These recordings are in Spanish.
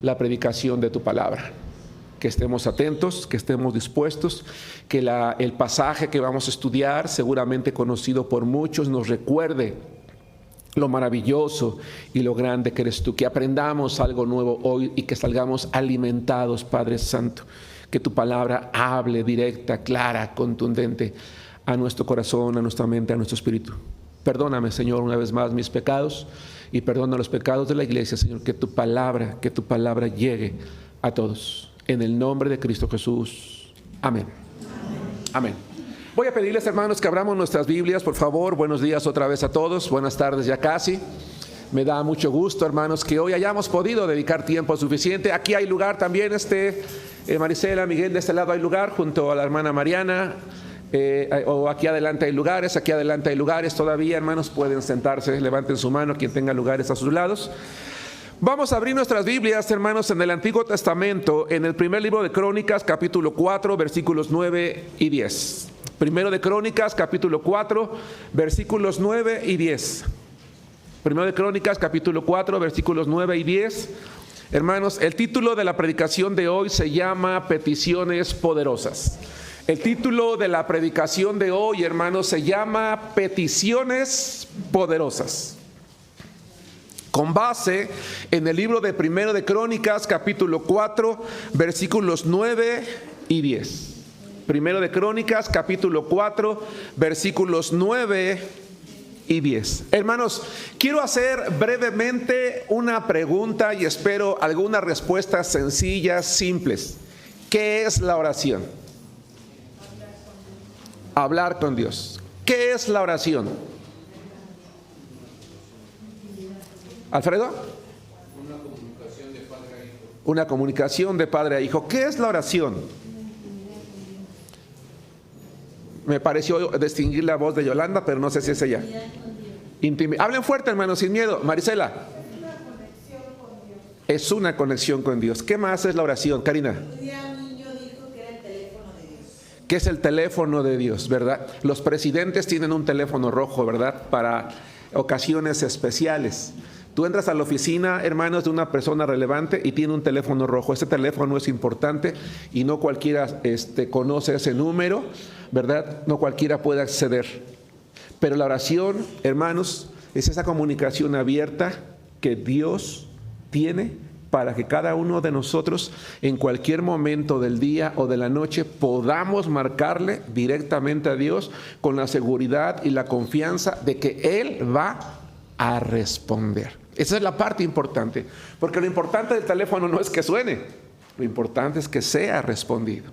la predicación de tu palabra. Que estemos atentos, que estemos dispuestos, que el pasaje que vamos a estudiar, seguramente conocido por muchos, nos recuerde lo maravilloso y lo grande que eres tú. Que aprendamos algo nuevo hoy y que salgamos alimentados, Padre Santo. Que tu palabra hable directa, clara, contundente a nuestro corazón, a nuestra mente, a nuestro espíritu. Perdóname, Señor, una vez más mis pecados y perdona los pecados de la iglesia, Señor. Que tu palabra llegue a todos. En el nombre de Cristo Jesús. Amén. Amén. Voy a pedirles, hermanos, que abramos nuestras Biblias, por favor. Buenos días otra vez a todos. Buenas tardes ya casi. Me da mucho gusto, hermanos, que hoy hayamos podido dedicar tiempo suficiente. Aquí hay lugar también, Marisela, Miguel, de este lado hay lugar, junto a la hermana Mariana. O aquí adelante hay lugares todavía, hermanos, pueden sentarse, levanten su mano quien tenga lugares a sus lados. Vamos a abrir nuestras Biblias, hermanos, en el Antiguo Testamento, en el primer libro de Crónicas, capítulo 4, versículos 9 y 10. Primero de Crónicas, capítulo 4, versículos 9 y 10. Primero de Crónicas, capítulo 4, versículos 9 y 10. Hermanos, el título de la predicación de hoy se llama Peticiones Poderosas. El título de la predicación de hoy, hermanos, se llama Peticiones Poderosas. Con base en el libro de Primero de Crónicas, capítulo 4, versículos 9 y 10. Primero de Crónicas, capítulo 4, versículos 9 y 10. Hermanos, quiero hacer brevemente una pregunta y espero algunas respuestas sencillas, simples. ¿Qué es la oración? Hablar con Dios. ¿Qué es la oración? ¿Alfredo? Una comunicación de padre a hijo. Una comunicación de padre a hijo. ¿Qué es la oración? Me pareció distinguir la voz de Yolanda, pero no sé si es ella. Hablen fuerte, hermanos, sin miedo. Marisela. Es una conexión con Dios. ¿Qué más es la oración, Karina? ¿Qué es el teléfono de Dios, verdad? Los presidentes tienen un teléfono rojo, ¿verdad? Para ocasiones especiales. Tú entras a la oficina, hermanos, de una persona relevante y tiene un teléfono rojo. Ese teléfono es importante y no cualquiera conoce ese número, ¿verdad? No cualquiera puede acceder. Pero la oración, hermanos, es esa comunicación abierta que Dios tiene para que cada uno de nosotros en cualquier momento del día o de la noche podamos marcarle directamente a Dios con la seguridad y la confianza de que Él va a responder. Esa es la parte importante, porque lo importante del teléfono no es que suene, lo importante es que sea respondido.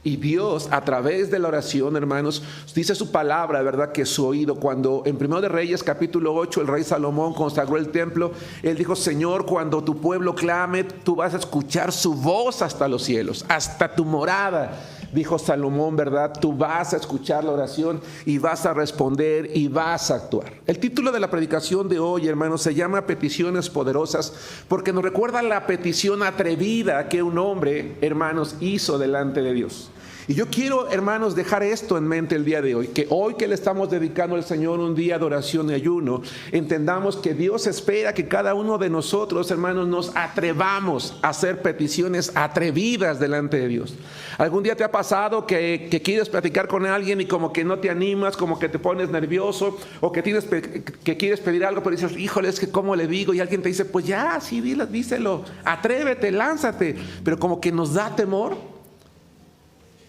Y Dios, a través de la oración, hermanos, dice su palabra, ¿verdad? Que su oído, cuando en Primero de Reyes, capítulo 8, el rey Salomón consagró el templo, él dijo: Señor, cuando tu pueblo clame, tú vas a escuchar su voz hasta los cielos, hasta tu morada. Dijo Salomón, ¿verdad? Tú vas a escuchar la oración y vas a responder y vas a actuar. El título de la predicación de hoy, hermanos, se llama Peticiones Poderosas, porque nos recuerda la petición atrevida que un hombre, hermanos, hizo delante de Dios. Y yo quiero, hermanos, dejar esto en mente el día de hoy, que hoy que le estamos dedicando al Señor un día de oración y ayuno, entendamos que Dios espera que cada uno de nosotros, hermanos, nos atrevamos a hacer peticiones atrevidas delante de Dios. ¿Algún día te ha pasado que quieres platicar con alguien y como que no te animas, como que te pones nervioso, o que quieres pedir algo, pero dices: híjole, es que ¿cómo le digo? Y alguien te dice: pues ya, sí, díselo, atrévete, lánzate, pero como que nos da temor.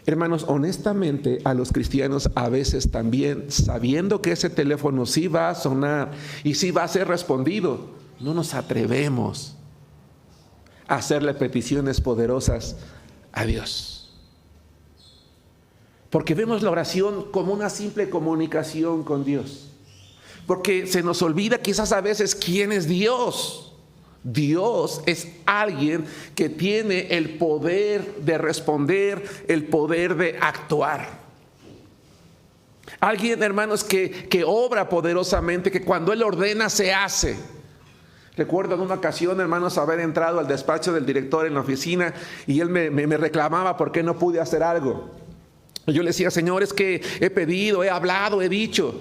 Hermanos, honestamente, a los cristianos a veces también, sabiendo que ese teléfono sí va a sonar y sí va a ser respondido, no nos atrevemos a hacerle peticiones poderosas a Dios. Porque vemos la oración como una simple comunicación con Dios. Porque se nos olvida quizás a veces quién es Dios. Dios es alguien que tiene el poder de responder, el poder de actuar. Alguien, hermanos, que obra poderosamente, que cuando Él ordena se hace. Recuerdo en una ocasión, hermanos, haber entrado al despacho del director en la oficina y él me reclamaba por qué no pude hacer algo. Yo le decía: Señor, es que he pedido, he hablado, he dicho.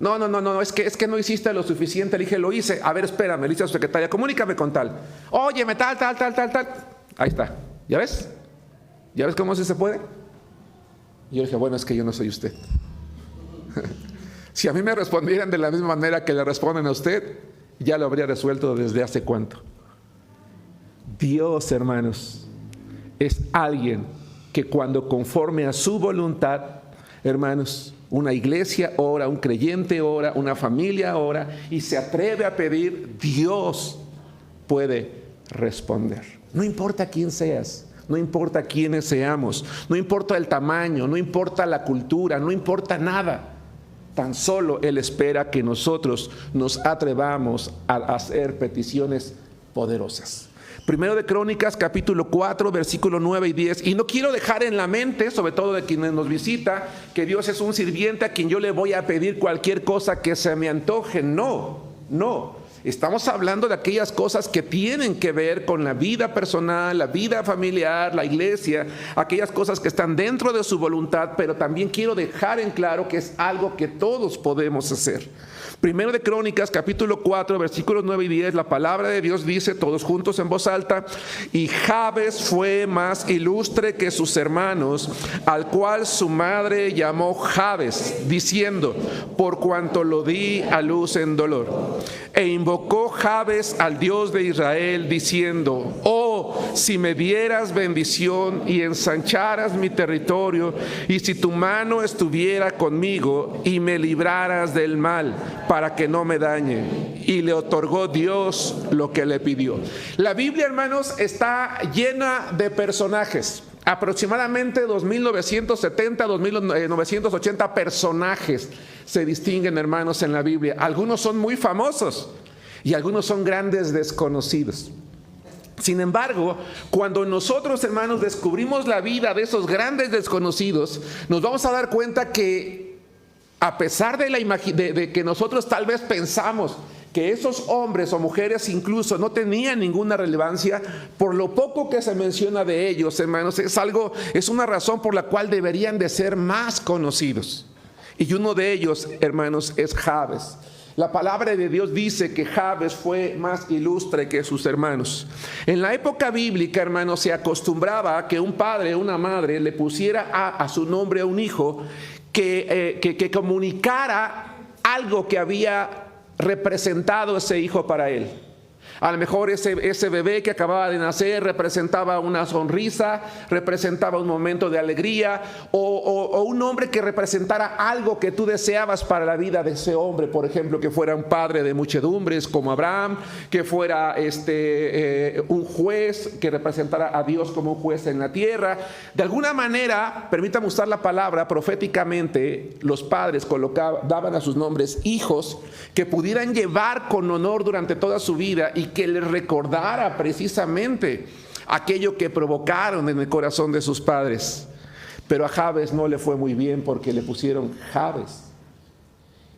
No, es que no hiciste lo suficiente. Le dije, lo hice. A ver, espérame, le dice a su secretaria, comunícame con tal. Óyeme, tal. Ahí está. ¿Ya ves? ¿Ya ves cómo se puede? Y yo dije, bueno, es que yo no soy usted. Si a mí me respondieran de la misma manera que le responden a usted, ya lo habría resuelto desde hace cuánto. Dios, hermanos, es alguien que cuando conforme a su voluntad, hermanos, una iglesia ora, un creyente ora, una familia ora y se atreve a pedir, Dios puede responder. No importa quién seas, no importa quiénes seamos, no importa el tamaño, no importa la cultura, no importa nada. Tan solo Él espera que nosotros nos atrevamos a hacer peticiones poderosas. Primero de Crónicas, capítulo 4, versículo 9 y 10. Y no quiero dejar en la mente, sobre todo de quienes nos visita, que Dios es un sirviente a quien yo le voy a pedir cualquier cosa que se me antoje. No. Estamos hablando de aquellas cosas que tienen que ver con la vida personal, la vida familiar, la iglesia, aquellas cosas que están dentro de su voluntad, pero también quiero dejar en claro que es algo que todos podemos hacer. Primero de Crónicas, capítulo 4, versículos 9 y 10, la palabra de Dios dice, todos juntos en voz alta, y Jabes fue más ilustre que sus hermanos, al cual su madre llamó Jabes, diciendo, por cuanto lo di a luz en dolor. E invocó Jabes al Dios de Israel, diciendo, oh, si me dieras bendición y ensancharas mi territorio, y si tu mano estuviera conmigo y me libraras del mal, para que no me dañe. Y le otorgó Dios lo que le pidió. La Biblia, hermanos, está llena de personajes. Aproximadamente 2970, 2980 personajes se distinguen, hermanos, en la Biblia. Algunos son muy famosos y algunos son grandes desconocidos. Sin embargo, cuando nosotros, hermanos, descubrimos la vida de esos grandes desconocidos, nos vamos a dar cuenta que a pesar de que nosotros tal vez pensamos que esos hombres o mujeres incluso no tenían ninguna relevancia, por lo poco que se menciona de ellos, hermanos, es una razón por la cual deberían de ser más conocidos. Y uno de ellos, hermanos, es Jabes. La palabra de Dios dice que Jabes fue más ilustre que sus hermanos. En la época bíblica, hermanos, se acostumbraba a que un padre o una madre le pusiera a su nombre a un hijo que comunicara algo que había representado ese hijo para él. A lo mejor ese bebé que acababa de nacer representaba una sonrisa, representaba un momento de alegría, o un hombre que representara algo que tú deseabas para la vida de ese hombre. Por ejemplo, que fuera un padre de muchedumbres como Abraham, que fuera un juez que representara a Dios como un juez en la tierra. De alguna manera, permítame usar la palabra, proféticamente, los padres daban a sus nombres hijos que pudieran llevar con honor durante toda su vida y que les recordara precisamente aquello que provocaron en el corazón de sus padres. Pero a Jabes no le fue muy bien porque le pusieron Jabes.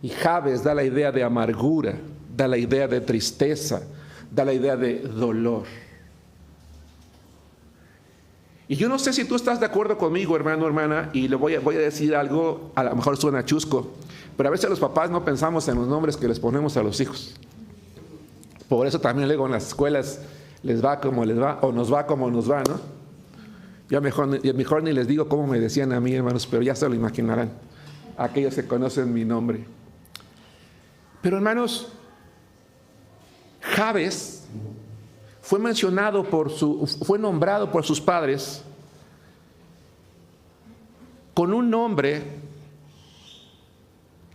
Y Jabes da la idea de amargura, da la idea de tristeza, da la idea de dolor. Y yo no sé si tú estás de acuerdo conmigo, hermano, hermana, y le voy a decir algo, a lo mejor suena chusco, pero a veces los papás no pensamos en los nombres que les ponemos a los hijos. Por eso también luego en las escuelas les va como les va, o nos va como nos va, ¿no? Yo mejor ni les digo cómo me decían a mí, hermanos, pero ya se lo imaginarán, aquellos que conocen mi nombre. Pero, hermanos, Jabes fue nombrado por sus padres con un nombre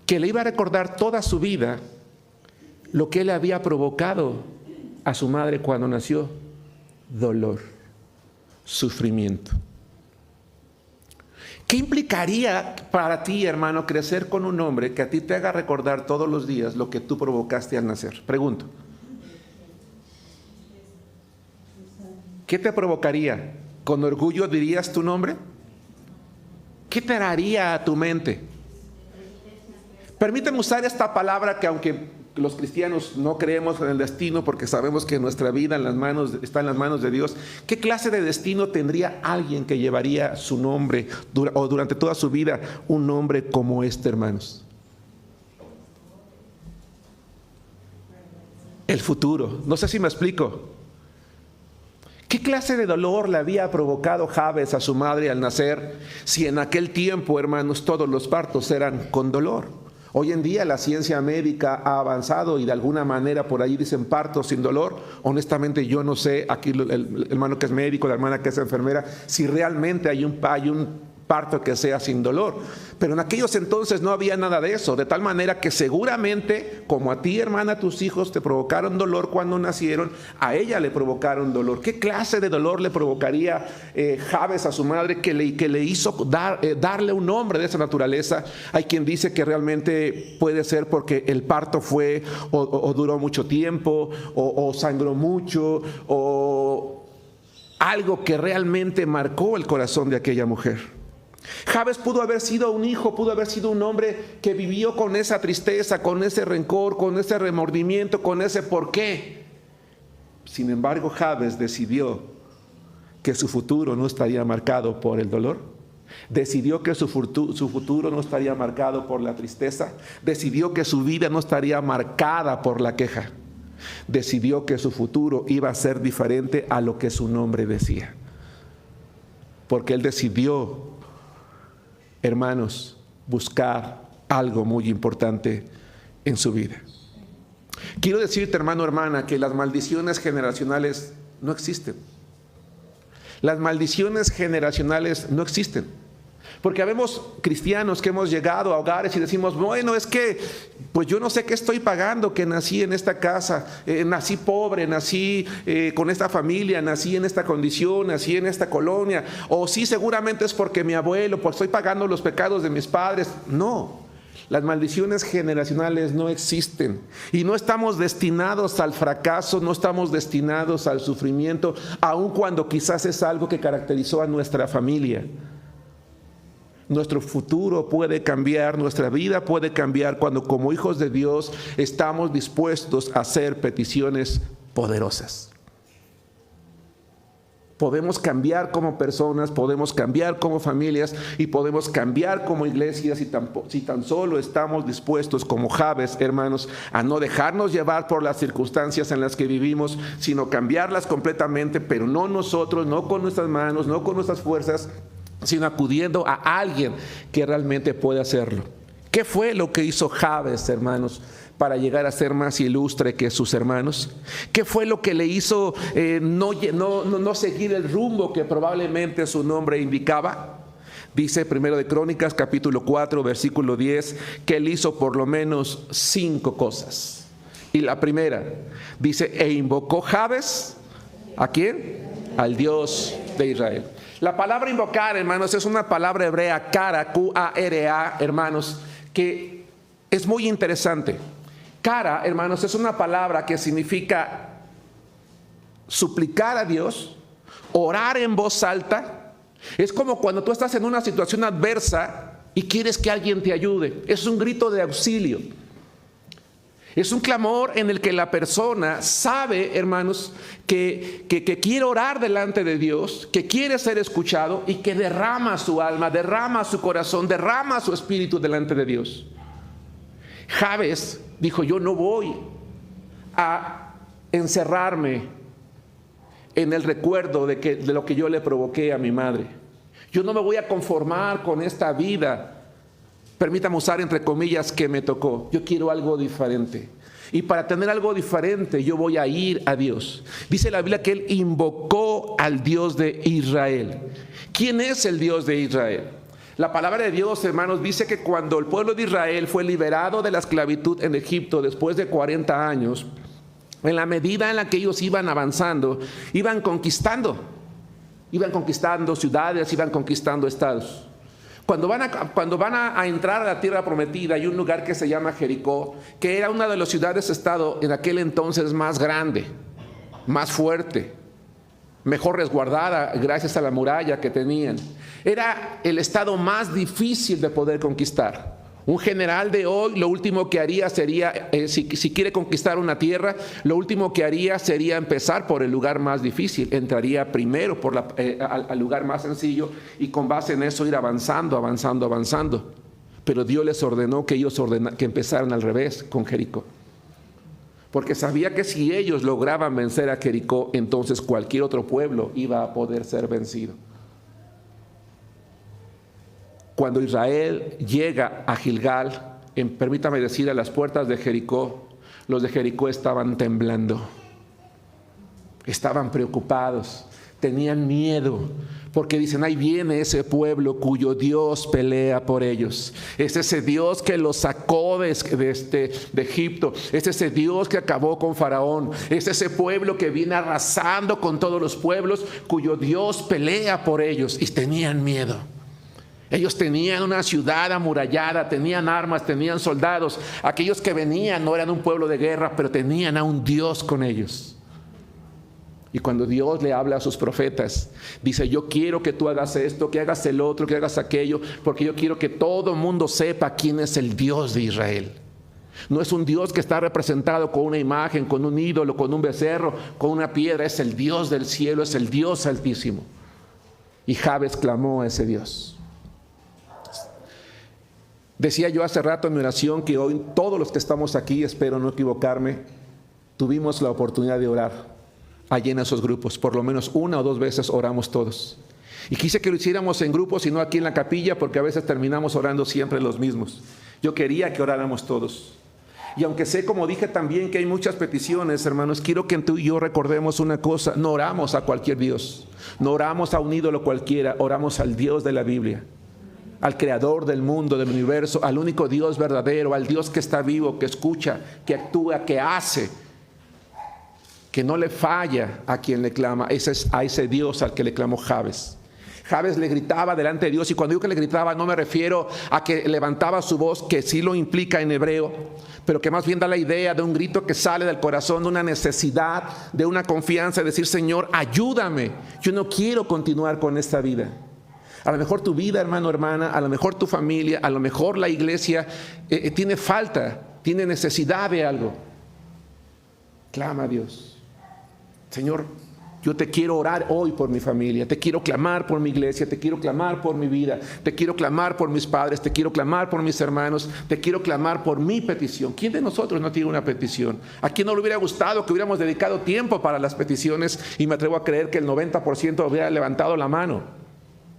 que le iba a recordar toda su vida lo que él había provocado a su madre cuando nació: dolor, sufrimiento. ¿Qué implicaría para ti, hermano, crecer con un hombre que a ti te haga recordar todos los días lo que tú provocaste al nacer? Pregunto. ¿Qué te provocaría? ¿Con orgullo dirías tu nombre? ¿Qué te daría a tu mente? Permíteme usar esta palabra que, aunque los cristianos no creemos en el destino porque sabemos que nuestra vida está en las manos de Dios, ¿qué clase de destino tendría alguien que llevaría su nombre o durante toda su vida un nombre como este, hermanos? el futuro. No sé si me explico. ¿Qué clase de dolor le había provocado Jabes a su madre al nacer, si en aquel tiempo, hermanos, todos los partos eran con dolor? Hoy en día la ciencia médica ha avanzado y de alguna manera por ahí dicen partos sin dolor. Honestamente yo no sé, aquí el hermano que es médico, la hermana que es enfermera, si realmente hay un parto que sea sin dolor. Pero en aquellos entonces no había nada de eso, de tal manera que seguramente, como a ti, hermana, tus hijos te provocaron dolor cuando nacieron, a ella le provocaron dolor. ¿Qué clase de dolor le provocaría Jabes a su madre que le hizo darle un nombre de esa naturaleza? Hay quien dice que realmente puede ser porque el parto fue o duró mucho tiempo, o sangró mucho, o algo que realmente marcó el corazón de aquella mujer. Jabes pudo haber sido un hijo, pudo haber sido un hombre que vivió con esa tristeza, con ese rencor, con ese remordimiento, con ese por qué. Sin embargo, Jabes decidió que su futuro no estaría marcado por el dolor. Decidió que su futuro no estaría marcado por la tristeza. Decidió que su vida no estaría marcada por la queja. Decidió que su futuro iba a ser diferente a lo que su nombre decía. Porque él decidió, hermanos, buscar algo muy importante en su vida. Quiero decirte, hermano, hermana, que las maldiciones generacionales no existen. Las maldiciones generacionales no existen. Porque habemos cristianos que hemos llegado a hogares y decimos, bueno, es que pues yo no sé qué estoy pagando, que nací en esta casa, nací pobre, nací con esta familia, nací en esta condición, nací en esta colonia, o sí, seguramente es porque mi abuelo, pues estoy pagando los pecados de mis padres. No, las maldiciones generacionales no existen y no estamos destinados al fracaso, no estamos destinados al sufrimiento, aun cuando quizás es algo que caracterizó a nuestra familia. Nuestro futuro puede cambiar, nuestra vida puede cambiar cuando como hijos de Dios estamos dispuestos a hacer peticiones poderosas. Podemos cambiar como personas, podemos cambiar como familias y podemos cambiar como iglesias si tan solo estamos dispuestos como Jabes, hermanos, a no dejarnos llevar por las circunstancias en las que vivimos, sino cambiarlas completamente, pero no nosotros, no con nuestras manos, no con nuestras fuerzas, sino acudiendo a alguien que realmente puede hacerlo. ¿Qué fue lo que hizo Jabes, hermanos, para llegar a ser más ilustre que sus hermanos? ¿Qué fue lo que le hizo no seguir el rumbo que probablemente su nombre indicaba? Dice 1 de Crónicas, capítulo 4, versículo 10, que él hizo por lo menos 5 cosas. Y la primera, dice, e invocó Jabes, ¿a quién? Al Dios de Israel. La palabra invocar, hermanos, es una palabra hebrea, kara, Q-A-R-A, hermanos, que es muy interesante. Kara, hermanos, es una palabra que significa suplicar a Dios, orar en voz alta. Es como cuando tú estás en una situación adversa y quieres que alguien te ayude. Es un grito de auxilio. Es un clamor en el que la persona sabe, hermanos, que quiere orar delante de Dios, que quiere ser escuchado y que derrama su alma, derrama su corazón, derrama su espíritu delante de Dios. Jabes dijo, yo no voy a encerrarme en el recuerdo de lo que yo le provoqué a mi madre. Yo no me voy a conformar con esta vida, permítame usar entre comillas, que me tocó. Yo quiero algo diferente. Y para tener algo diferente yo voy a ir a Dios. Dice la Biblia que él invocó al Dios de Israel. ¿Quién es el Dios de Israel? La palabra de Dios, hermanos, dice que cuando el pueblo de Israel fue liberado de la esclavitud en Egipto después de 40 años, en la medida en la que ellos iban avanzando, iban conquistando ciudades, iban conquistando estados. Cuando van a entrar a la tierra prometida, hay un lugar que se llama Jericó, que era una de las ciudades-estado en aquel entonces más grande, más fuerte, mejor resguardada gracias a la muralla que tenían. Era el estado más difícil de poder conquistar. Un general de hoy lo último que haría sería, si quiere conquistar una tierra, lo último que haría sería empezar por el lugar más difícil. Entraría primero al lugar más sencillo y con base en eso ir avanzando. Pero Dios les ordenó que ellos que empezaran al revés con Jericó. porque sabía que si ellos lograban vencer a Jericó, entonces cualquier otro pueblo iba a poder ser vencido. Cuando Israel llega a Gilgal, permítame decir, a las puertas de Jericó, los de Jericó estaban temblando, estaban preocupados, tenían miedo, porque dicen, ahí viene ese pueblo cuyo Dios pelea por ellos. Es ese Dios que los sacó de Egipto. Es ese Dios que acabó con Faraón. Es ese pueblo que viene arrasando con todos los pueblos, cuyo Dios pelea por ellos. Y tenían miedo. Ellos tenían una ciudad amurallada, tenían armas, tenían soldados. Aquellos que venían no eran un pueblo de guerra, pero tenían a un Dios con ellos. Y cuando Dios le habla a sus profetas, dice, yo quiero que tú hagas esto, que hagas el otro, que hagas aquello, porque yo quiero que todo el mundo sepa quién es el Dios de Israel. No es un Dios que está representado con una imagen, con un ídolo, con un becerro, con una piedra. Es el Dios del cielo, es el Dios altísimo. Y Jabes clamó a ese Dios. Decía yo hace rato en mi oración que hoy todos los que estamos aquí, espero no equivocarme, tuvimos la oportunidad de orar allí en esos grupos. Por lo menos 1 o 2 veces oramos todos. Y quise que lo hiciéramos en grupos y no aquí en la capilla, porque a veces terminamos orando siempre los mismos. Yo quería que oráramos todos. Y aunque sé, como dije también, que hay muchas peticiones, hermanos, quiero que tú y yo recordemos una cosa: no oramos a cualquier Dios, no oramos a un ídolo cualquiera, oramos al Dios de la Biblia, al creador del mundo, del universo, al único Dios verdadero, al Dios que está vivo, que escucha, que actúa, que hace, que no le falla a quien le clama. Ese es a ese Dios al que le clamó Jabes. Jabes le gritaba delante de Dios, y cuando digo que le gritaba no me refiero a que levantaba su voz, que sí lo implica en hebreo, pero que más bien da la idea de un grito que sale del corazón, de una necesidad, de una confianza, de decir, Señor, ayúdame, yo no quiero continuar con esta vida. A lo mejor tu vida, hermano, hermana, a lo mejor tu familia, a lo mejor la iglesia tiene falta, tiene necesidad de algo. Clama a Dios. Señor, yo te quiero orar hoy por mi familia, te quiero clamar por mi iglesia, te quiero clamar por mi vida, te quiero clamar por mis padres, te quiero clamar por mis hermanos, te quiero clamar por mi petición. ¿Quién de nosotros no tiene una petición? ¿A quién no le hubiera gustado que hubiéramos dedicado tiempo para las peticiones? Y me atrevo a creer que el 90% hubiera levantado la mano.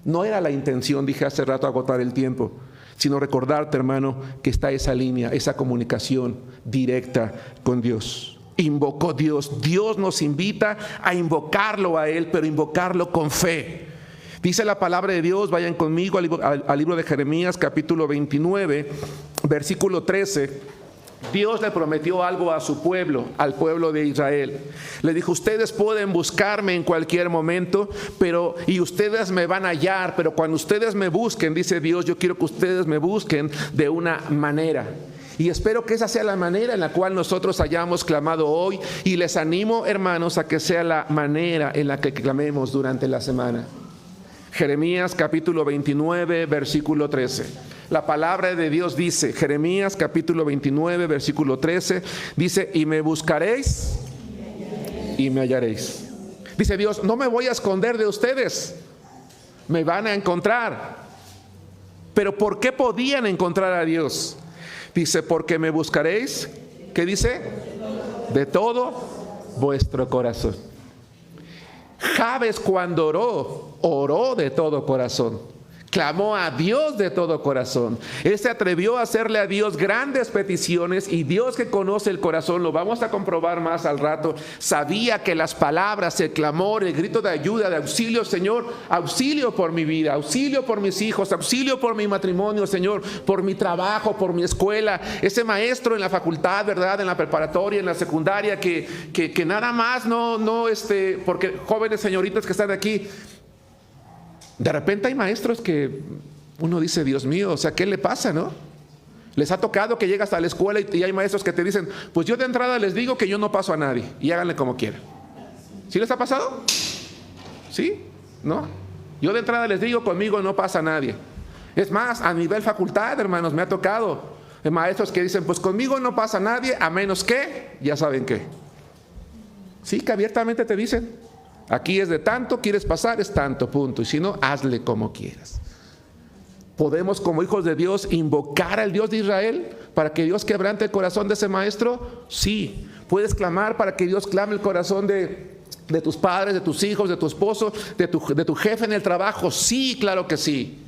No era la intención, dije hace rato, agotar el tiempo, sino recordarte, hermano, que está esa línea, esa comunicación directa con Dios. Invocó Dios. Dios nos invita a invocarlo a Él, pero invocarlo con fe. Dice la palabra de Dios, vayan conmigo al libro de Jeremías, capítulo 29, versículo 13. Dios le prometió algo a su pueblo, al pueblo de Israel. Le dijo, ustedes pueden buscarme en cualquier momento, y ustedes me van a hallar, pero cuando ustedes me busquen, dice Dios, yo quiero que ustedes me busquen de una manera. Y espero que esa sea la manera en la cual nosotros hayamos clamado hoy, y les animo, hermanos, a que sea la manera en la que clamemos durante la semana. Jeremías capítulo 29, versículo 13. La palabra de Dios dice, Jeremías capítulo 29, versículo 13, dice, y me buscaréis y me hallaréis. Dice Dios, no me voy a esconder de ustedes, me van a encontrar. Pero ¿por qué podían encontrar a Dios? Dice, porque me buscaréis, ¿qué dice? De todo vuestro corazón. Jabes, cuando oró de todo corazón. Clamó a Dios de todo corazón. Él se atrevió a hacerle a Dios grandes peticiones, y Dios, que conoce el corazón, lo vamos a comprobar más al rato, sabía que las palabras, el clamor, el grito de ayuda, de auxilio, Señor, auxilio por mi vida, auxilio por mis hijos, auxilio por mi matrimonio, Señor, por mi trabajo, por mi escuela, ese maestro en la facultad, ¿verdad? En la preparatoria, en la secundaria, que nada más porque jóvenes señoritas que están aquí, de repente hay maestros que uno dice, Dios mío, o sea, ¿qué le pasa, no? Les ha tocado que llegas a la escuela y hay maestros que te dicen, pues yo de entrada les digo que yo no paso a nadie, y háganle como quieran. ¿Sí les ha pasado? ¿Sí? ¿No? Yo de entrada les digo, conmigo no pasa nadie. Es más, a nivel facultad, hermanos, me ha tocado maestros que dicen, pues conmigo no pasa nadie, a menos que, ya saben qué. Sí, que abiertamente te dicen, aquí es de tanto, quieres pasar, es tanto, punto. Y si no, hazle como quieras. ¿Podemos como hijos de Dios invocar al Dios de Israel para que Dios quebrante el corazón de ese maestro? Sí. ¿Puedes clamar para que Dios clame el corazón de tus padres, de tus hijos, de tu esposo, de tu jefe en el trabajo? Sí, claro que sí.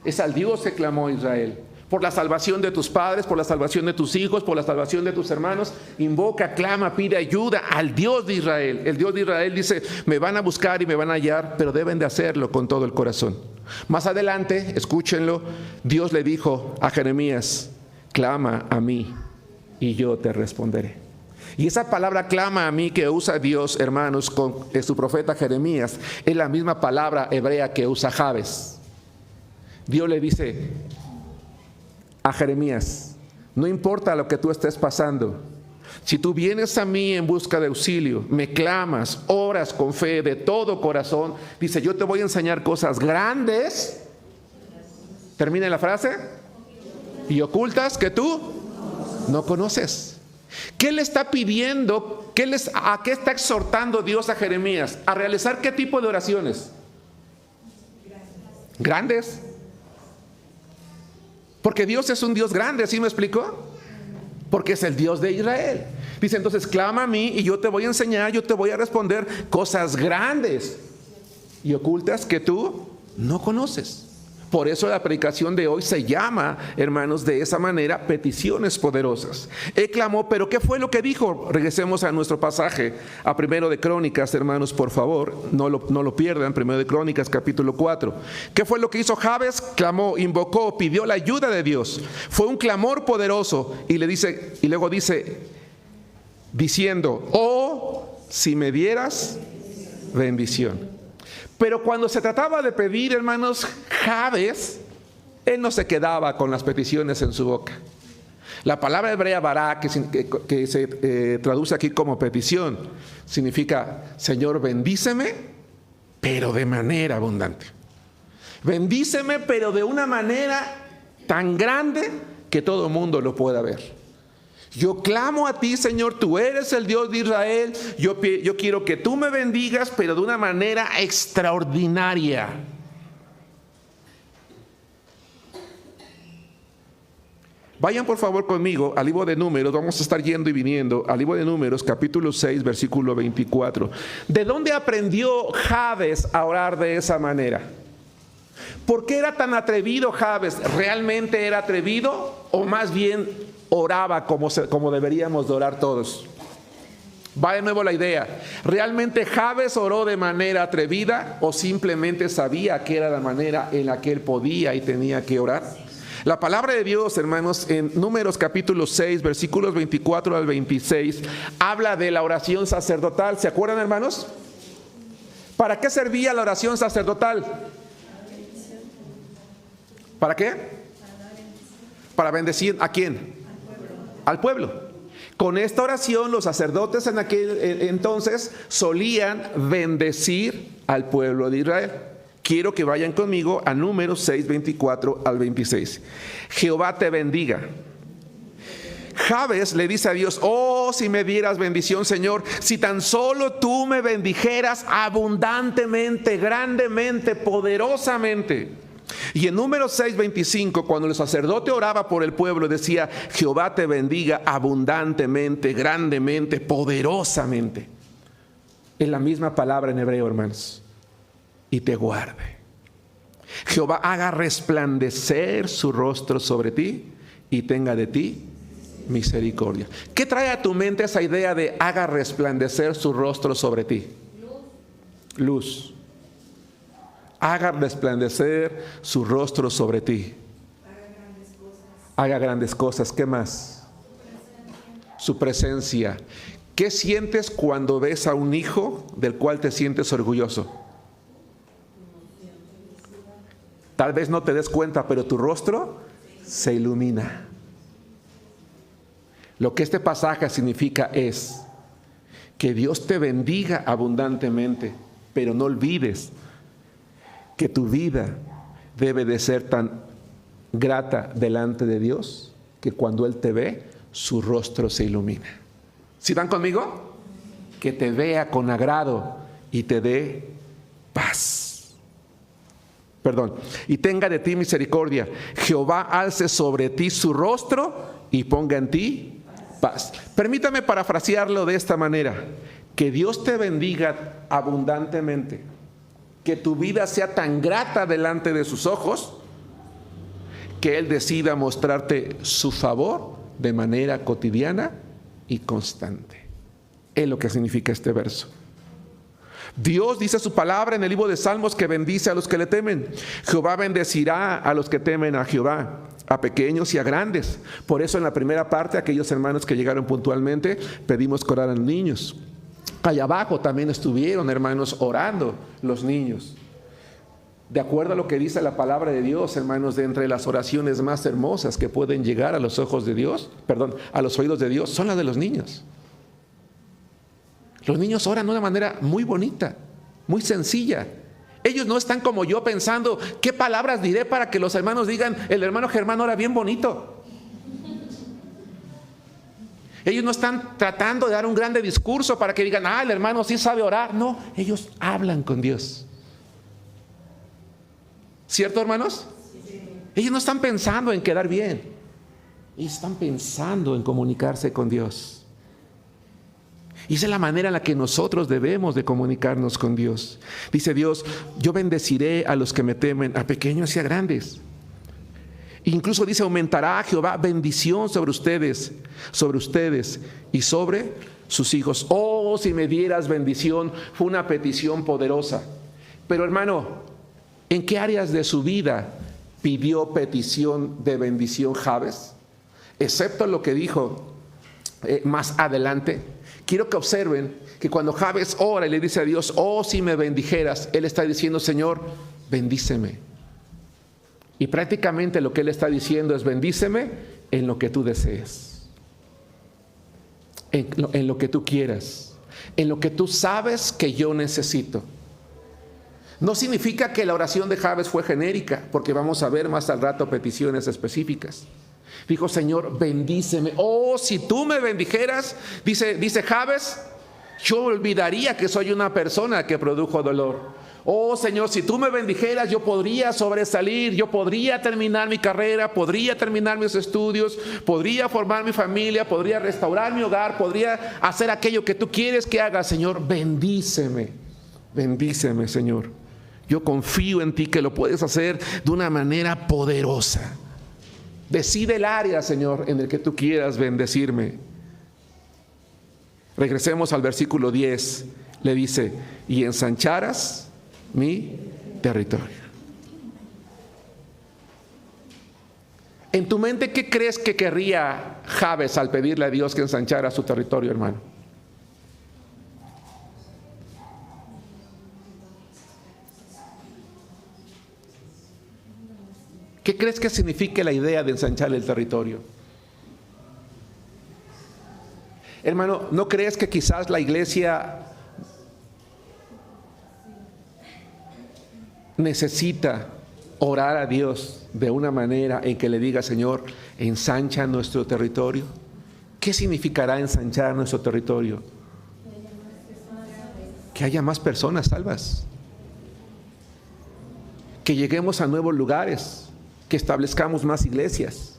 Es al Dios que clamó Israel. Por la salvación de tus padres, por la salvación de tus hijos, por la salvación de tus hermanos. Invoca, clama, pide ayuda al Dios de Israel. El Dios de Israel dice, me van a buscar y me van a hallar, pero deben de hacerlo con todo el corazón. Más adelante, escúchenlo, Dios le dijo a Jeremías, clama a mí y yo te responderé. Y esa palabra clama a mí que usa Dios, hermanos, con su profeta Jeremías, es la misma palabra hebrea que usa Jabes. Dios le dice a Jeremías, no importa lo que tú estés pasando, si tú vienes a mí en busca de auxilio, me clamas, oras con fe de todo corazón, dice, yo te voy a enseñar cosas grandes, termina la frase, y ocultas que tú no conoces. ¿Qué le está pidiendo? ¿A qué está exhortando Dios a Jeremías? ¿A realizar qué tipo de oraciones? Grandes. Porque Dios es un Dios grande, ¿sí me explicó? Porque es el Dios de Israel. Dice, entonces clama a mí y yo te voy a enseñar, yo te voy a responder cosas grandes y ocultas que tú no conoces. Por eso la predicación de hoy se llama, hermanos, de esa manera, peticiones poderosas. Él clamó, pero ¿qué fue lo que dijo? Regresemos a nuestro pasaje, a 1 de Crónicas, hermanos, por favor, no lo pierdan, 1 de Crónicas, capítulo 4. ¿Qué fue lo que hizo Jabes? Clamó, invocó, pidió la ayuda de Dios. Fue un clamor poderoso y luego dice, diciendo, oh, si me dieras bendición. Pero cuando se trataba de pedir, hermanos, Jabes, él no se quedaba con las peticiones en su boca. La palabra hebrea bará, que se traduce aquí como petición, significa, Señor, bendíceme, pero de manera abundante. Bendíceme, pero de una manera tan grande que todo el mundo lo pueda ver. Yo clamo a ti, Señor, tú eres el Dios de Israel, yo quiero que tú me bendigas, pero de una manera extraordinaria. Vayan por favor conmigo al libro de Números, vamos a estar yendo y viniendo al libro de Números, capítulo 6, versículo 24. ¿De dónde aprendió Jabes a orar de esa manera? ¿Por qué era tan atrevido Jabes? ¿Realmente era atrevido o más bien oraba como deberíamos de orar todos? Va de nuevo la idea. ¿Realmente Jabes oró de manera atrevida o simplemente sabía que era la manera en la que él podía y tenía que orar? La palabra de Dios, hermanos, en Números capítulo 6, versículos 24 al 26, habla de la oración sacerdotal. ¿Se acuerdan, hermanos? ¿Para qué servía la oración sacerdotal? ¿Para qué? Para bendecir ¿a quién? Al pueblo. Con esta oración los sacerdotes en aquel entonces solían bendecir al pueblo de Israel. Quiero que vayan conmigo a Números 6, 24 al 26. Jehová te bendiga. Jabes le dice a Dios, oh, si me dieras bendición, Señor, si tan solo tú me bendijeras abundantemente, grandemente, poderosamente. Y en Números 6, 25, cuando el sacerdote oraba por el pueblo, decía, Jehová te bendiga abundantemente, grandemente, poderosamente. Es la misma palabra en hebreo, hermanos. Y te guarde. Jehová haga resplandecer su rostro sobre ti y tenga de ti misericordia. ¿Qué trae a tu mente esa idea de haga resplandecer su rostro sobre ti? Luz. Haga resplandecer su rostro sobre ti. Haga grandes cosas. ¿Qué más? Su presencia. ¿Qué sientes cuando ves a un hijo del cual te sientes orgulloso? Tal vez no te des cuenta, pero tu rostro se ilumina. Lo que este pasaje significa es que Dios te bendiga abundantemente, pero no olvides que tu vida debe de ser tan grata delante de Dios que cuando Él te ve, su rostro se ilumina. ¿Sí van conmigo? Que te vea con agrado y te dé paz. y tenga de ti misericordia. Jehová alce sobre ti su rostro y ponga en ti paz. Permítame parafrasearlo de esta manera: que Dios te bendiga abundantemente, que tu vida sea tan grata delante de sus ojos, que Él decida mostrarte su favor de manera cotidiana y constante. Es lo que significa este verso. Dios dice su palabra en el libro de Salmos que bendice a los que le temen. Jehová bendecirá a los que temen a Jehová, a pequeños y a grandes. Por eso en la primera parte, aquellos hermanos que llegaron puntualmente, pedimos que oraran niños. Allá abajo también estuvieron, hermanos, orando los niños. De acuerdo a lo que dice la palabra de Dios, hermanos, de entre las oraciones más hermosas que pueden llegar a los ojos de Dios, a los oídos de Dios, son las de los niños. Los niños oran de una manera muy bonita, muy sencilla. Ellos no están como yo pensando, ¿qué palabras diré para que los hermanos digan, el hermano Germán ora bien bonito? Ellos no están tratando de dar un grande discurso para que digan, el hermano sí sabe orar. No, ellos hablan con Dios. ¿Cierto, hermanos? Ellos no están pensando en quedar bien. Ellos están pensando en comunicarse con Dios. Y esa es la manera en la que nosotros debemos de comunicarnos con Dios. Dice Dios, yo bendeciré a los que me temen, a pequeños y a grandes. Incluso dice, aumentará Jehová bendición sobre ustedes y sobre sus hijos. Oh, si me dieras bendición. Fue una petición poderosa. Pero hermano, ¿en qué áreas de su vida pidió petición de bendición Jabes? Excepto lo que dijo más adelante. Quiero que observen que cuando Jabes ora y le dice a Dios, oh, si me bendijeras, él está diciendo, Señor, bendíceme. Y prácticamente lo que él está diciendo es, bendíceme en lo que tú desees, en lo que tú quieras, en lo que tú sabes que yo necesito. No significa que la oración de Jabes fue genérica, porque vamos a ver más al rato peticiones específicas. Dijo, Señor, bendíceme. Oh, si tú me bendijeras, dice Jabes, yo olvidaría que soy una persona que produjo dolor. Oh, Señor, si tú me bendijeras, yo podría sobresalir, yo podría terminar mi carrera, podría terminar mis estudios, podría formar mi familia, podría restaurar mi hogar, podría hacer aquello que tú quieres que haga. Señor, bendíceme, bendíceme, Señor. Yo confío en ti que lo puedes hacer de una manera poderosa. Decide el área, Señor, en el que tú quieras bendecirme. Regresemos al versículo 10. Le dice, y ensancharas mi territorio. En tu mente, ¿qué crees que querría Jabes al pedirle a Dios que ensanchara su territorio, hermano? ¿Qué crees que signifique la idea de ensanchar el territorio? Hermano, ¿no crees que quizás la iglesia necesita orar a Dios de una manera en que le diga, Señor, ensancha nuestro territorio? ¿Qué significará ensanchar nuestro territorio? Que haya más personas salvas, que lleguemos a nuevos lugares, que establezcamos más iglesias,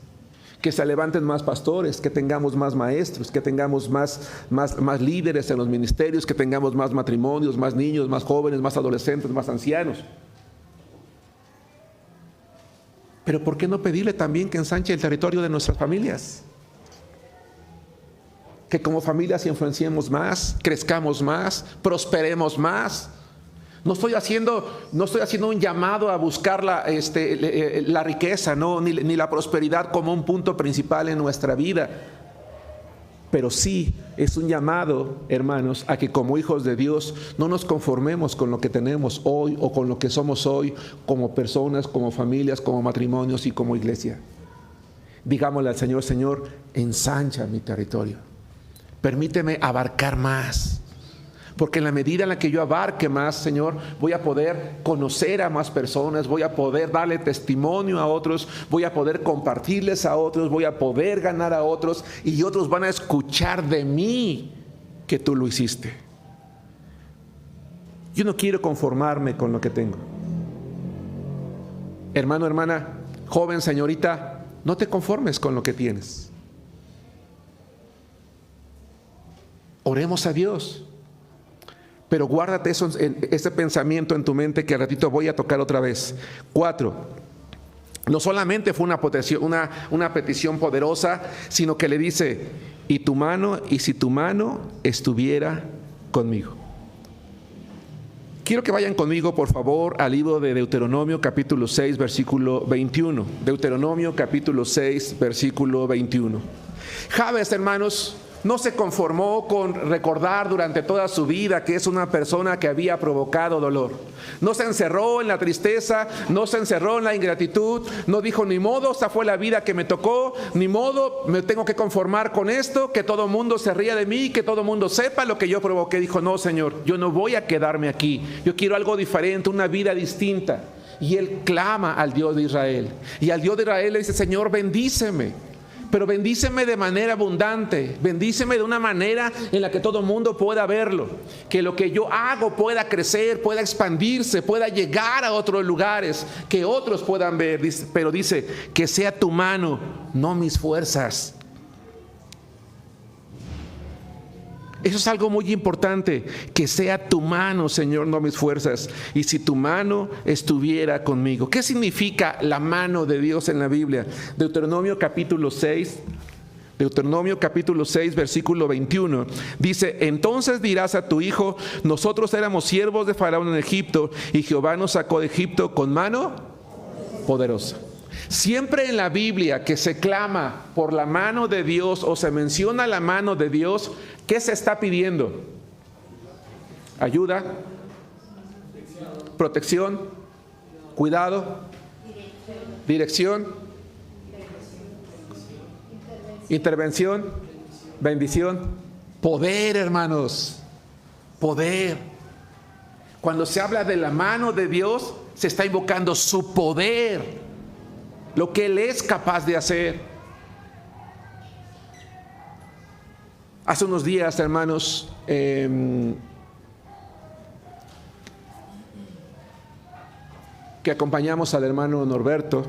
que se levanten más pastores, que tengamos más maestros, que tengamos más líderes en los ministerios, que tengamos más matrimonios, más niños, más jóvenes, más adolescentes, más ancianos. Pero ¿por qué no pedirle también que ensanche el territorio de nuestras familias? Que como familias influenciemos más, crezcamos más, prosperemos más. No estoy haciendo un llamado a buscar la riqueza, no, ni la prosperidad como un punto principal en nuestra vida. Pero sí es un llamado, hermanos, a que como hijos de Dios no nos conformemos con lo que tenemos hoy o con lo que somos hoy como personas, como familias, como matrimonios y como iglesia. Digámosle al Señor, Señor, ensancha mi territorio. Permíteme abarcar más. Porque en la medida en la que yo abarque más, Señor, voy a poder conocer a más personas, voy a poder darle testimonio a otros, voy a poder compartirles a otros, voy a poder ganar a otros y otros van a escuchar de mí que tú lo hiciste. Yo no quiero conformarme con lo que tengo. Hermano, hermana, joven, señorita, no te conformes con lo que tienes. Oremos a Dios. Pero guárdate ese pensamiento en tu mente que al ratito voy a tocar otra vez. 4. No solamente fue una petición poderosa, sino que le dice, y si tu mano estuviera conmigo. Quiero que vayan conmigo, por favor, al libro de Deuteronomio capítulo 6, versículo 21. Deuteronomio capítulo 6, versículo 21. Jabes, hermanos, no se conformó con recordar durante toda su vida que es una persona que había provocado dolor. No se encerró en la tristeza, no se encerró en la ingratitud, no dijo, ni modo, esta fue la vida que me tocó, ni modo, me tengo que conformar con esto, que todo mundo se ría de mí, que todo mundo sepa lo que yo provoqué. Dijo, no, Señor, yo no voy a quedarme aquí, yo quiero algo diferente, una vida distinta. Y él clama al Dios de Israel, y al Dios de Israel le dice, Señor, bendíceme. Pero bendíceme de manera abundante, bendíceme de una manera en la que todo el mundo pueda verlo, que lo que yo hago pueda crecer, pueda expandirse, pueda llegar a otros lugares, que otros puedan ver. Pero dice, que sea tu mano, no mis fuerzas. Eso es algo muy importante, que sea tu mano, Señor, no mis fuerzas. Y si tu mano estuviera conmigo. ¿Qué significa la mano de Dios en la Biblia? Deuteronomio capítulo 6, versículo 21. Dice, entonces dirás a tu hijo, nosotros éramos siervos de Faraón en Egipto, y Jehová nos sacó de Egipto con mano poderosa. Siempre en la Biblia que se clama por la mano de Dios o se menciona la mano de Dios, ¿qué se está pidiendo? Ayuda, protección, cuidado, dirección, intervención, bendición, poder, hermanos, poder. Cuando se habla de la mano de Dios, se está invocando su poder, lo que Él es capaz de hacer. Hace unos días, hermanos, que acompañamos al hermano Norberto.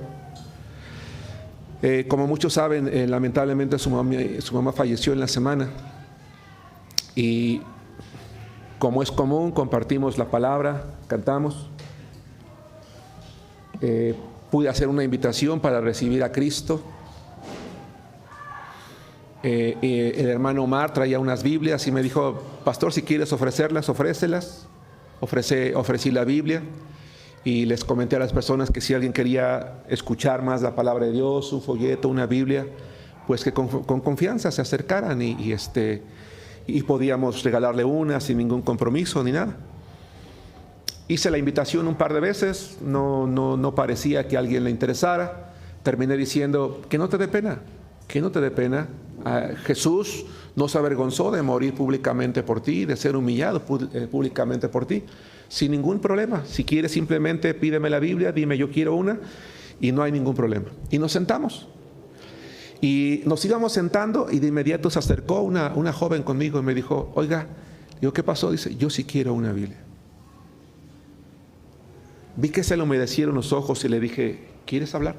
Como muchos saben, lamentablemente su mamá falleció en la semana. Y como es común, compartimos la palabra, cantamos. Pude hacer una invitación para recibir a Cristo. El hermano Omar traía unas Biblias y me dijo, pastor, si quieres ofrecerlas, ofrécelas. Ofrecí la Biblia y les comenté a las personas que si alguien quería escuchar más la palabra de Dios, un folleto, una Biblia, pues que con confianza se acercaran y podíamos regalarle una sin ningún compromiso ni nada. Hice la invitación un par de veces, no parecía que a alguien le interesara. Terminé diciendo, que no te dé pena, que no te dé pena. Jesús no se avergonzó de morir públicamente por ti, de ser humillado públicamente por ti, sin ningún problema. Si quieres, simplemente pídeme la Biblia, dime yo quiero una, y no hay ningún problema. Y nos sentamos. Y nos íbamos sentando y de inmediato se acercó una joven conmigo y me dijo, oiga, digo, ¿qué pasó? Dice, yo sí quiero una Biblia. Vi que se le humedecieron los ojos y le dije, ¿quieres hablar?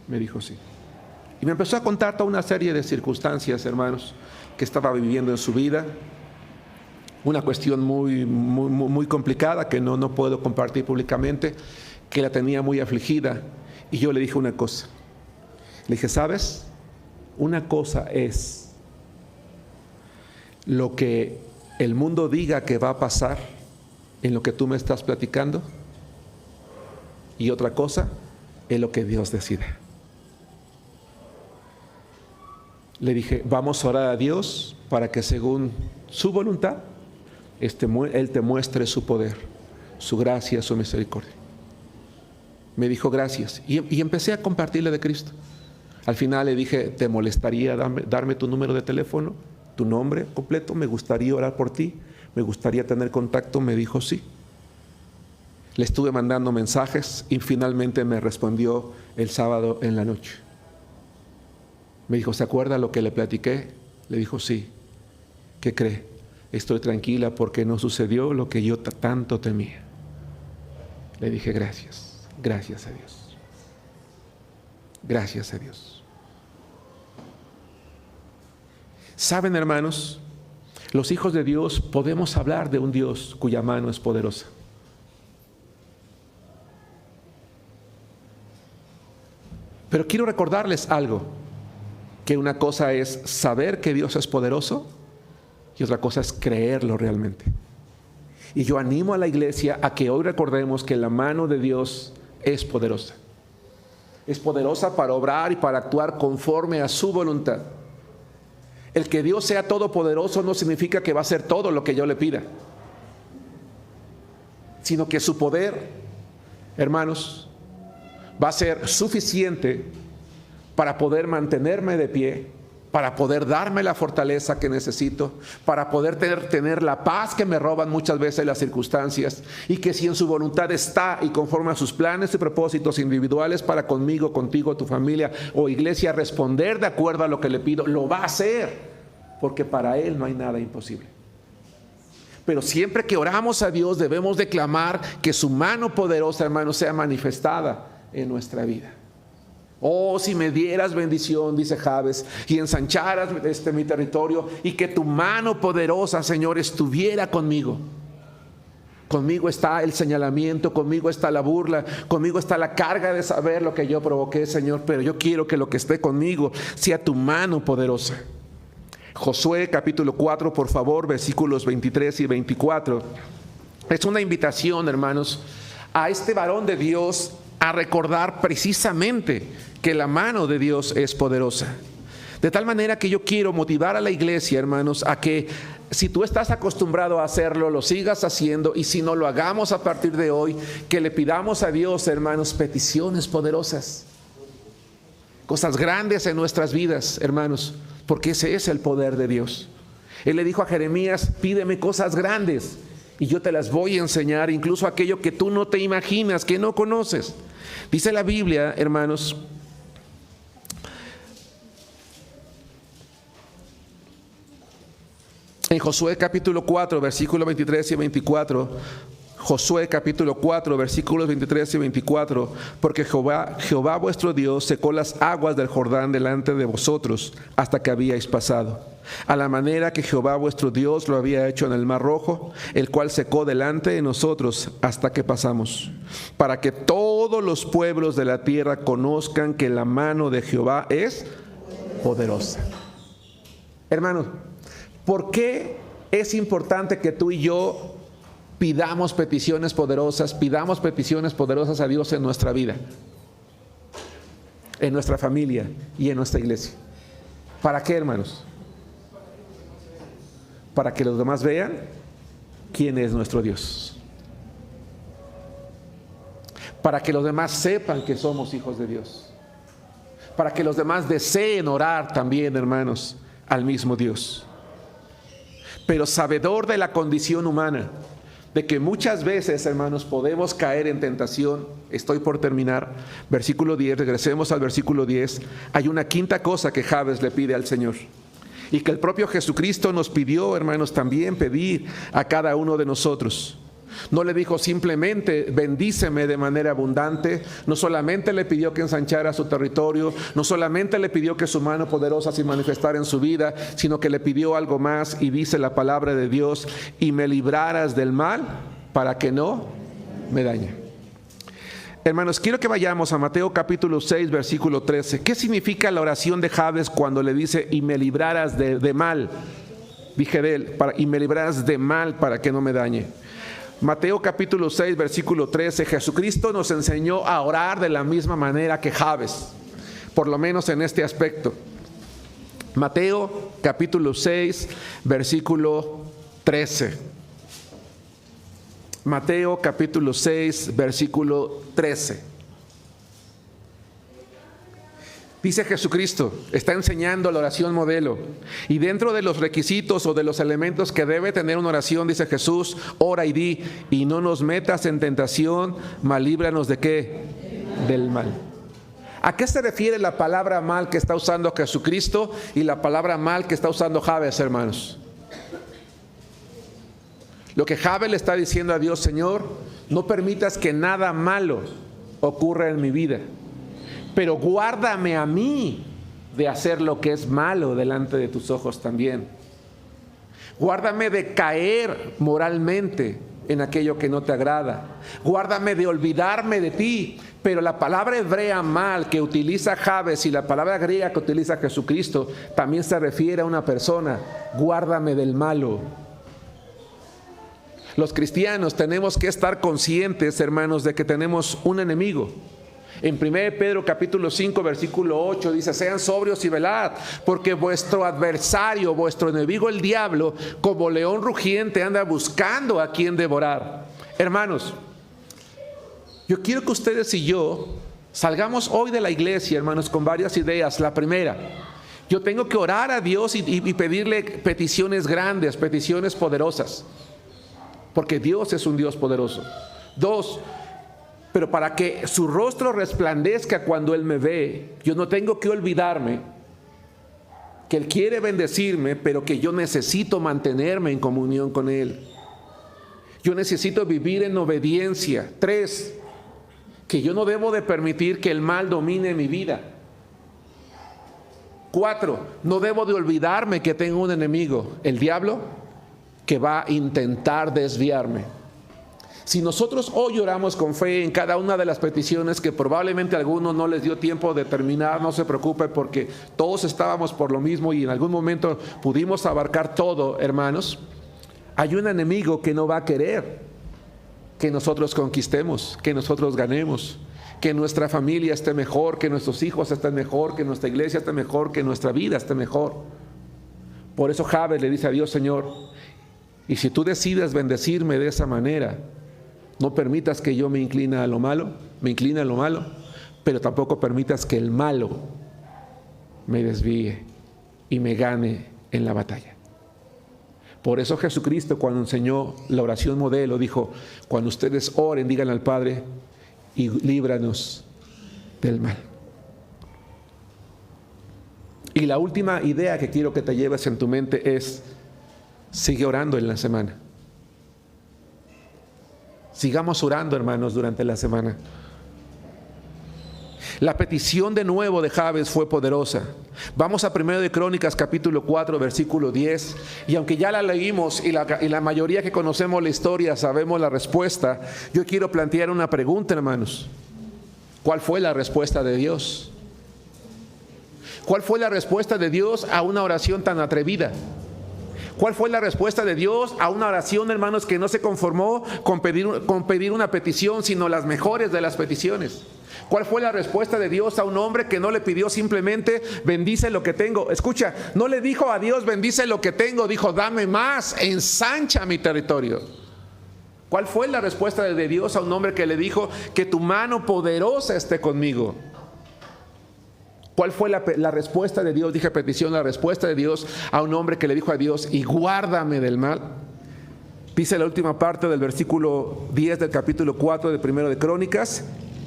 Me dijo sí. Y me empezó a contar toda una serie de circunstancias, hermanos, que estaba viviendo en su vida. Una cuestión muy complicada que no puedo compartir públicamente, que la tenía muy afligida. Y yo le dije una cosa. Le dije, ¿sabes? Una cosa es lo que el mundo diga que va a pasar en lo que tú me estás platicando. Y otra cosa es lo que Dios decida. Le dije, vamos a orar a Dios para que según su voluntad, Él te muestre su poder, su gracia, su misericordia. Me dijo gracias y empecé a compartirle de Cristo. Al final le dije, ¿te molestaría darme tu número de teléfono, tu nombre completo? Me gustaría orar por ti, me gustaría tener contacto. Me dijo sí. Le estuve mandando mensajes y finalmente me respondió el sábado en la noche. Me dijo, ¿se acuerda lo que le platiqué? Le dijo, sí. ¿Qué cree? Estoy tranquila porque no sucedió lo que yo tanto temía. Le dije, gracias a Dios. Gracias a Dios. ¿Saben, hermanos? Los hijos de Dios podemos hablar de un Dios cuya mano es poderosa. Pero quiero recordarles algo, que una cosa es saber que Dios es poderoso y otra cosa es creerlo realmente. Y yo animo a la iglesia a que hoy recordemos que la mano de Dios es poderosa. Es poderosa para obrar y para actuar conforme a su voluntad. El que Dios sea todopoderoso no significa que va a hacer todo lo que yo le pida, sino que su poder, hermanos, va a ser suficiente para poder mantenerme de pie, para poder darme la fortaleza que necesito, para poder tener la paz que me roban muchas veces las circunstancias, y que si en su voluntad está y conforme a sus planes y propósitos individuales para conmigo, contigo, tu familia o iglesia, responder de acuerdo a lo que le pido, lo va a hacer, porque para Él no hay nada imposible. Pero siempre que oramos a Dios debemos declamar que su mano poderosa, hermanos, sea manifestada en nuestra vida. Oh, si me dieras bendición, dice Jabes, y ensancharas mi territorio, y que tu mano poderosa, Señor, estuviera conmigo. Conmigo está el señalamiento, conmigo está la burla, conmigo está la carga de saber lo que yo provoqué, Señor, pero yo quiero que lo que esté conmigo sea tu mano poderosa. Josué capítulo 4, por favor, versículos 23 y 24. Es una invitación, hermanos, a este varón de Dios a recordar precisamente que la mano de Dios es poderosa. De tal manera que yo quiero motivar a la iglesia, hermanos, a que si tú estás acostumbrado a hacerlo, lo sigas haciendo, y si no, lo hagamos a partir de hoy, que le pidamos a Dios, hermanos, peticiones poderosas, cosas grandes en nuestras vidas, hermanos, porque ese es el poder de Dios. Él le dijo a Jeremías: pídeme cosas grandes y yo te las voy a enseñar, incluso aquello que tú no te imaginas, que no conoces. Dice la Biblia, hermanos, en Josué capítulo 4, versículos 23 y 24, Josué capítulo 4, versículos 23 y 24, porque Jehová vuestro Dios secó las aguas del Jordán delante de vosotros hasta que habíais pasado, a la manera que Jehová vuestro Dios lo había hecho en el Mar Rojo, el cual secó delante de nosotros hasta que pasamos, para que todos los pueblos de la tierra conozcan que la mano de Jehová es poderosa. Hermanos, ¿por qué es importante que tú y yo pidamos peticiones poderosas a Dios en nuestra vida, en nuestra familia y en nuestra iglesia? ¿Para qué, hermanos? Para que los demás vean quién es nuestro Dios. Para que los demás sepan que somos hijos de Dios. Para que los demás deseen orar también, hermanos, al mismo Dios. Pero sabedor de la condición humana, de que muchas veces, hermanos, podemos caer en tentación. Estoy por terminar. Versículo 10, regresemos al versículo 10. Hay una quinta cosa que Jabes le pide al Señor, y que el propio Jesucristo nos pidió, hermanos, también pedir a cada uno de nosotros. No le dijo simplemente bendíceme de manera abundante, no solamente le pidió que ensanchara su territorio, no solamente le pidió que su mano poderosa se manifestara en su vida, sino que le pidió algo más, y dice la palabra de Dios: y me libraras del mal para que no me dañe. Hermanos, quiero que vayamos a Mateo capítulo 6, versículo 13. ¿Qué significa la oración de Jabes cuando le dice y me libraras de mal? Dije de él, y me libraras de mal para que no me dañe. Mateo capítulo 6, versículo 13. Jesucristo nos enseñó a orar de la misma manera que Jabes, por lo menos en este aspecto. Mateo capítulo 6, versículo 13. Mateo capítulo 6, versículo 13. Dice Jesucristo, está enseñando la oración modelo. Y dentro de los requisitos o de los elementos que debe tener una oración, dice Jesús: ora y di, y no nos metas en tentación, mas líbranos ¿de qué? Del mal. ¿A qué se refiere la palabra mal que está usando Jesucristo y la palabra mal que está usando Jabes, hermanos? Lo que Jabes le está diciendo a Dios: Señor, no permitas que nada malo ocurra en mi vida. pero guárdame a mí de hacer lo que es malo delante de tus ojos también. Guárdame de caer moralmente en aquello que no te agrada. Guárdame de olvidarme de ti. Pero la palabra hebrea mal que utiliza Jabes y la palabra griega que utiliza Jesucristo también se refiere a una persona. Guárdame del malo. Los cristianos tenemos que estar conscientes, hermanos, de que tenemos un enemigo. En 1 Pedro capítulo 5 versículo 8 dice: sean sobrios y velad, porque vuestro adversario, vuestro enemigo el diablo, como león rugiente anda buscando a quien devorar. Hermanos, yo quiero que ustedes y yo salgamos hoy de la iglesia, hermanos, con varias ideas. La primera, yo tengo que orar a Dios y pedirle peticiones grandes, peticiones poderosas, porque Dios es un Dios poderoso. Dos, pero para que su rostro resplandezca cuando Él me ve, yo no tengo que olvidarme que Él quiere bendecirme, pero que yo necesito mantenerme en comunión con Él. Yo necesito vivir en obediencia. Tres, que yo no debo de permitir que el mal domine mi vida. Cuatro, no debo de olvidarme que tengo un enemigo, el diablo, que va a intentar desviarme. Si nosotros hoy oramos con fe en cada una de las peticiones que probablemente a algunos no les dio tiempo de terminar, no se preocupe, porque todos estábamos por lo mismo y en algún momento pudimos abarcar todo, hermanos. Hay un enemigo que no va a querer que nosotros conquistemos, que nosotros ganemos, que nuestra familia esté mejor, que nuestros hijos estén mejor, que nuestra iglesia esté mejor, que nuestra vida esté mejor. Por eso Jabes le dice a Dios: Señor, y si tú decides bendecirme de esa manera, no permitas que yo me incline a lo malo, pero tampoco permitas que el malo me desvíe y me gane en la batalla. Por eso Jesucristo, cuando enseñó la oración modelo, dijo: cuando ustedes oren, díganle al Padre, y líbranos del mal. Y la última idea que quiero que te lleves en tu mente es: sigue orando en la semana. Sigamos orando, hermanos, durante la semana. La petición de nuevo de Jabes fue poderosa. Vamos a 1 de Crónicas capítulo 4 versículo 10, y aunque ya la leímos y la mayoría que conocemos la historia sabemos la respuesta, yo quiero plantear una pregunta, hermanos. ¿Cuál fue la respuesta de Dios? ¿Cuál fue la respuesta de Dios a una oración tan atrevida? ¿Cuál fue la respuesta de Dios a una oración, hermanos, que no se conformó con pedir una petición, sino las mejores de las peticiones? ¿Cuál fue la respuesta de Dios a un hombre que no le pidió simplemente bendice lo que tengo? Escucha, no le dijo a Dios bendice lo que tengo, dijo dame más, ensancha mi territorio. ¿Cuál fue la respuesta de Dios a un hombre que le dijo que tu mano poderosa esté conmigo? ¿Cuál fue la respuesta de Dios? Dije petición, la respuesta de Dios a un hombre que le dijo a Dios y guárdame del mal. Dice la última parte del versículo 10 del capítulo 4 de 1 de Crónicas: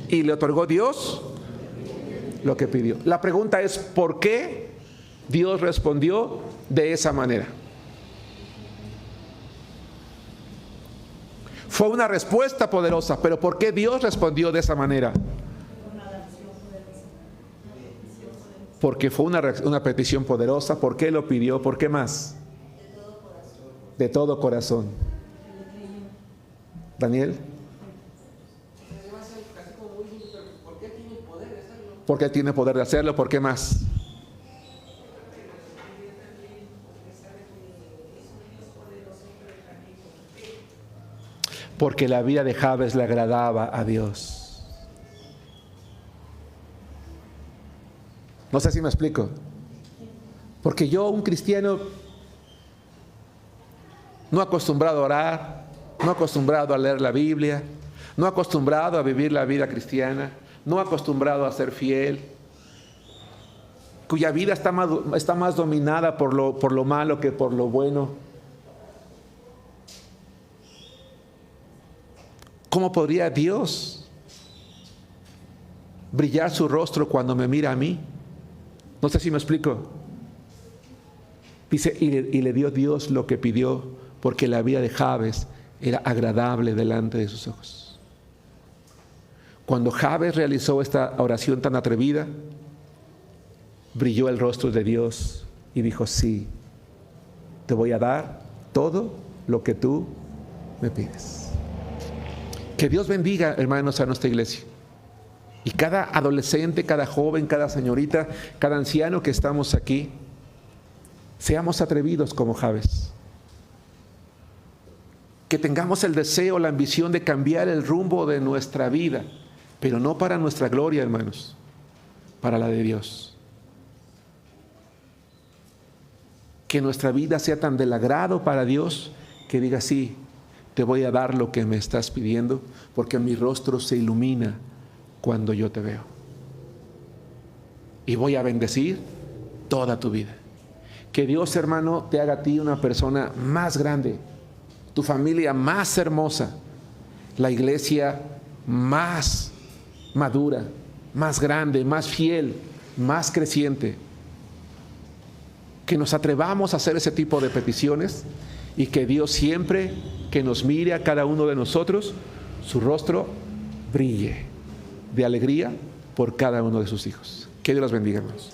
y le otorgó Dios lo que pidió. La pregunta es: ¿por qué Dios respondió de esa manera? Fue una respuesta poderosa, pero ¿por qué Dios respondió de esa manera? Porque fue una petición poderosa. ¿Por qué lo pidió? ¿Por qué más? De todo corazón. Daniel. Porque Él tiene poder de hacerlo. ¿Por qué más? Porque la vida de Jabes le agradaba a Dios. No sé si me explico. Porque yo, un cristiano, no acostumbrado a orar, no acostumbrado a leer la Biblia, no acostumbrado a vivir la vida cristiana, no acostumbrado a ser fiel, cuya vida está más dominada por lo malo que por lo bueno. ¿Cómo podría Dios brillar su rostro cuando me mira a mí? No sé si me explico. Dice, y le dio Dios lo que pidió, porque la vida de Jabes era agradable delante de sus ojos. Cuando Jabes realizó esta oración tan atrevida, brilló el rostro de Dios y dijo: sí, te voy a dar todo lo que tú me pides. Que Dios bendiga, hermanos, a nuestra iglesia. Y cada adolescente, cada joven, cada señorita, cada anciano que estamos aquí, seamos atrevidos como Jabes. Que tengamos el deseo, la ambición de cambiar el rumbo de nuestra vida, pero no para nuestra gloria, hermanos, para la de Dios. Que nuestra vida sea tan del agrado para Dios que diga: sí, te voy a dar lo que me estás pidiendo, porque mi rostro se ilumina cuando yo te veo. Y voy a bendecir toda tu vida. Que Dios, hermano, te haga a ti una persona más grande, tu familia más hermosa, la iglesia más madura, más grande, más fiel, más creciente. Que nos atrevamos a hacer ese tipo de peticiones y que Dios siempre que nos mire a cada uno de nosotros, su rostro brille de alegría por cada uno de sus hijos. Que Dios los bendiga, hermanos.